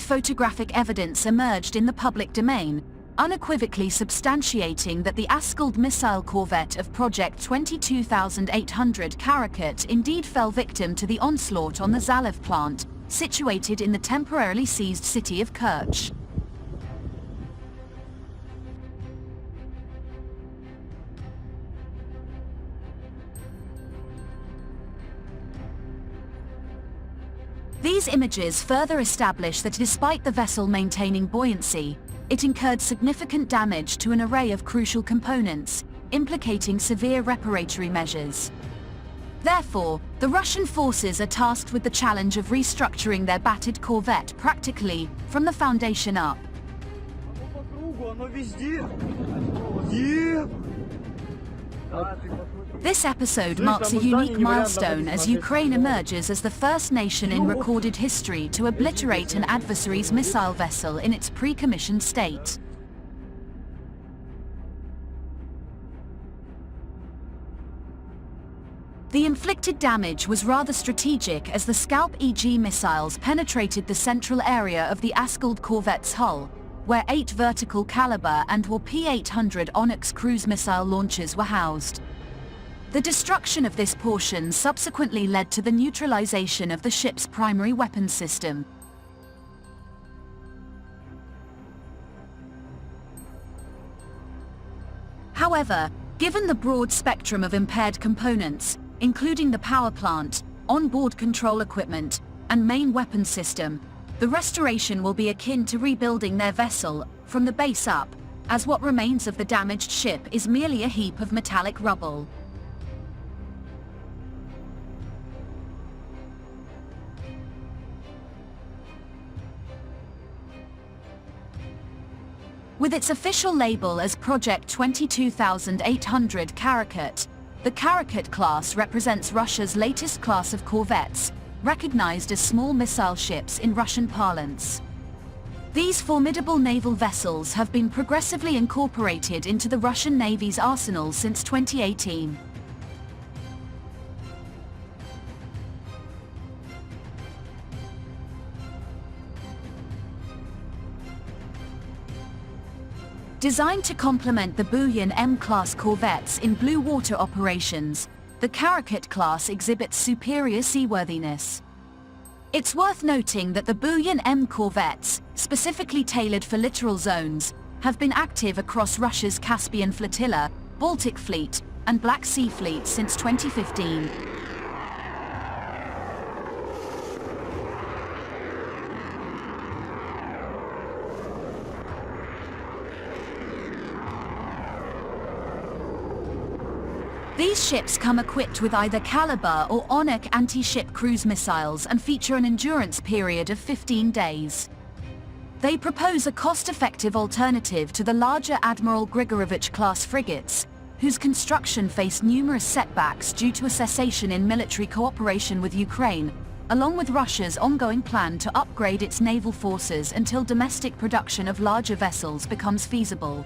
recent photographic evidence emerged in the public domain, unequivocally substantiating that the Askold missile corvette of Project 22800 Karakurt indeed fell victim to the onslaught on the Zalev plant, situated in the temporarily seized city of Kerch. These images further establish that despite the vessel maintaining buoyancy, it incurred significant damage to an array of crucial components, implicating severe reparatory measures. Therefore, the Russian forces are tasked with the challenge of restructuring their battered corvette practically from the foundation up. This episode marks a unique milestone as Ukraine emerges as the first nation in recorded history to obliterate an adversary's missile vessel in its pre-commissioned state. The inflicted damage was rather strategic as the SCALP-EG missiles penetrated the central area of the Askold corvette's hull, where 8 vertical caliber and P-800 Onyx cruise missile launchers were housed. The destruction of this portion subsequently led to the neutralization of the ship's primary weapons system. However, given the broad spectrum of impaired components, including the power plant, onboard control equipment, and main weapons system, the restoration will be akin to rebuilding their vessel from the base up, as what remains of the damaged ship is merely a heap of metallic rubble. With its official label as Project 22800 Karakurt, the Karakurt class represents Russia's latest class of corvettes, recognized as small missile ships in Russian parlance. These formidable naval vessels have been progressively incorporated into the Russian Navy's arsenal since 2018. Designed to complement the Buyan M-class corvettes in blue water operations, the Karakurt class exhibits superior seaworthiness. It's worth noting that the Buyan M corvettes, specifically tailored for littoral zones, have been active across Russia's Caspian Flotilla, Baltic Fleet, and Black Sea Fleet since 2015. These ships come equipped with either Caliber or Onyx anti-ship cruise missiles and feature an endurance period of 15 days. They propose a cost-effective alternative to the larger Admiral Grigorovich-class frigates, whose construction faced numerous setbacks due to a cessation in military cooperation with Ukraine, along with Russia's ongoing plan to upgrade its naval forces until domestic production of larger vessels becomes feasible.